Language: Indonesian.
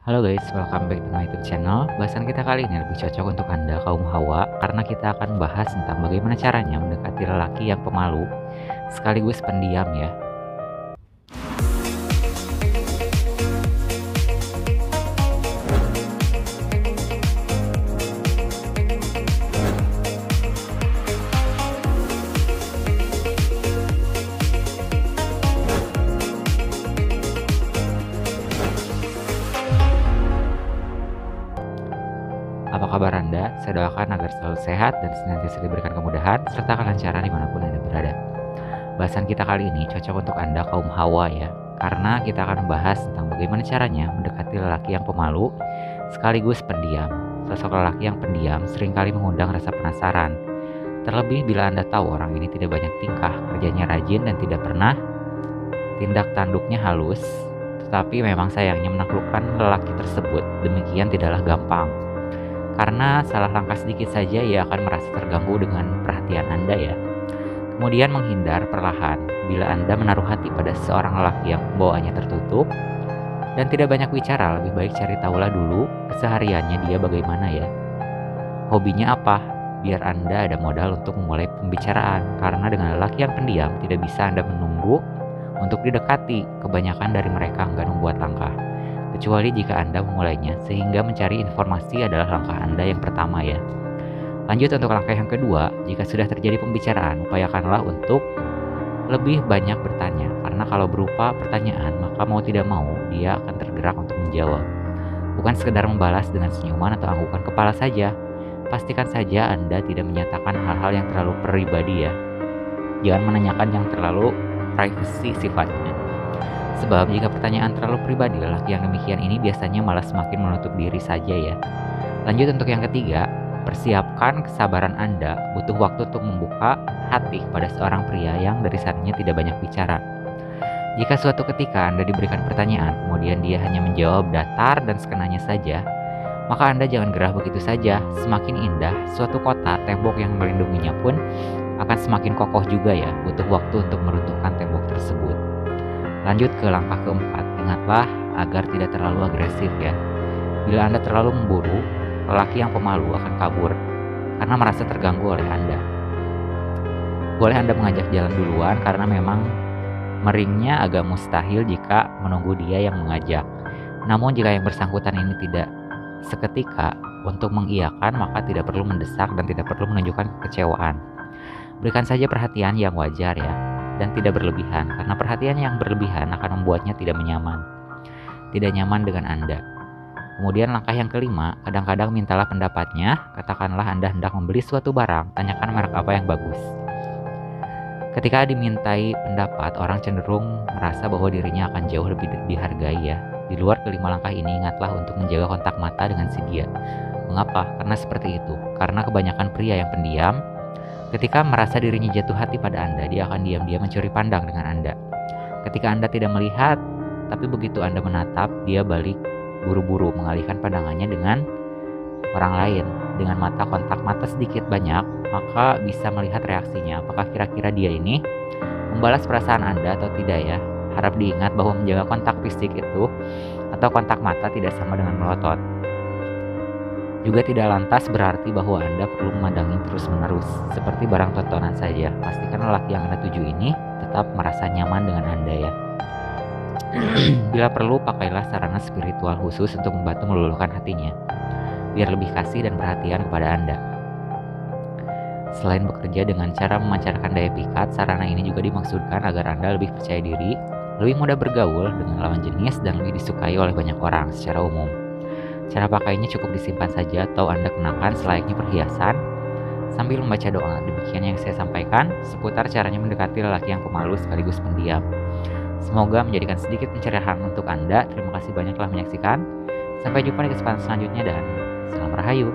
Halo guys, welcome back to my YouTube channel. Bahasan kita kali ini lebih cocok untuk Anda kaum hawa karena kita akan bahas tentang bagaimana caranya mendekati lelaki yang pemalu sekaligus pendiam ya. Apa kabar Anda? Saya doakan agar selalu sehat dan senantiasa diberikan kemudahan serta kelancaran dimanapun Anda berada. Bahasan kita kali ini cocok untuk Anda kaum hawa ya, karena kita akan membahas tentang bagaimana caranya mendekati lelaki yang pemalu sekaligus pendiam. Sosok lelaki yang pendiam seringkali mengundang rasa penasaran. Terlebih bila Anda tahu orang ini tidak banyak tingkah, kerjanya rajin dan tidak pernah tindak tanduknya halus, tetapi memang sayangnya menaklukkan lelaki tersebut demikian tidaklah gampang. Karena salah langkah sedikit saja ia akan merasa terganggu dengan perhatian Anda ya. Kemudian menghindar perlahan bila Anda menaruh hati pada seorang lelaki yang pembawaannya tertutup dan tidak banyak bicara, lebih baik cari tahulah dulu kesehariannya dia bagaimana ya. Hobinya apa? Biar Anda ada modal untuk memulai pembicaraan, karena dengan lelaki yang pendiam tidak bisa Anda menunggu untuk didekati. Kebanyakan dari mereka enggan membuat langkah. Kecuali jika Anda memulainya, sehingga mencari informasi adalah langkah Anda yang pertama ya. Lanjut untuk langkah yang kedua, jika sudah terjadi pembicaraan, upayakanlah untuk lebih banyak bertanya. Karena kalau berupa pertanyaan, maka mau tidak mau dia akan tergerak untuk menjawab. Bukan sekedar membalas dengan senyuman atau anggukan kepala saja. Pastikan saja Anda tidak menyatakan hal-hal yang terlalu pribadi ya. Jangan menanyakan yang terlalu privacy sifatnya. Sebab jika pertanyaan terlalu pribadi, lelaki yang demikian ini biasanya malah semakin menutup diri saja ya. Lanjut untuk yang ketiga, persiapkan kesabaran Anda. Butuh waktu untuk membuka hati pada seorang pria yang dari sananya tidak banyak bicara. Jika suatu ketika Anda diberikan pertanyaan, kemudian dia hanya menjawab datar dan sekenanya saja, maka Anda jangan gerah begitu saja. Semakin indah suatu kota, tembok yang melindunginya pun akan semakin kokoh juga ya. Butuh waktu untuk meruntuhkan tembok tersebut. Lanjut ke langkah keempat, ingatlah agar tidak terlalu agresif ya. Bila Anda terlalu memburu, lelaki yang pemalu akan kabur karena merasa terganggu oleh Anda. Boleh Anda mengajak jalan duluan karena memang meringnya agak mustahil jika menunggu dia yang mengajak. Namun jika yang bersangkutan ini tidak seketika untuk mengiyakan, maka tidak perlu mendesak dan tidak perlu menunjukkan kekecewaan. Berikan saja perhatian yang wajar ya, dan tidak berlebihan, karena perhatian yang berlebihan akan membuatnya tidak nyaman dengan Anda. Kemudian langkah yang kelima, kadang-kadang mintalah pendapatnya. Katakanlah Anda hendak membeli suatu barang, tanyakan merek apa yang bagus. Ketika dimintai pendapat, orang cenderung merasa bahwa dirinya akan jauh lebih dihargai ya. Di luar kelima langkah ini, ingatlah untuk menjaga kontak mata dengan si dia. Mengapa? Karena seperti itu. Karena kebanyakan pria yang pendiam, ketika merasa dirinya jatuh hati pada Anda, dia akan diam-diam mencuri pandang dengan Anda. Ketika Anda tidak melihat, tapi begitu Anda menatap, dia balik buru-buru mengalihkan pandangannya dengan orang lain. Dengan mata kontak mata sedikit banyak, maka bisa melihat reaksinya. Apakah kira-kira dia ini membalas perasaan Anda atau tidak ya? Harap diingat bahwa menjaga kontak fisik itu atau kontak mata tidak sama dengan melotot. Juga tidak lantas berarti bahwa Anda perlu memandangi terus-menerus seperti barang tontonan saja. Pastikan lelaki yang Anda tuju ini tetap merasa nyaman dengan Anda ya. Bila perlu, pakailah sarana spiritual khusus untuk membantu meluluhkan hatinya, biar lebih kasih dan perhatian kepada Anda. Selain bekerja dengan cara memancarkan daya pikat, sarana ini juga dimaksudkan agar Anda lebih percaya diri, lebih mudah bergaul dengan lawan jenis, dan lebih disukai oleh banyak orang secara umum. Cara pakainya cukup disimpan saja atau Anda kenakan selayaknya perhiasan sambil membaca doa. Demikian yang saya sampaikan seputar caranya mendekati lelaki yang pemalu sekaligus pendiam. Semoga menjadikan sedikit pencerahan untuk Anda. Terima kasih banyak telah menyaksikan. Sampai jumpa di kesempatan selanjutnya dan salam rahayu.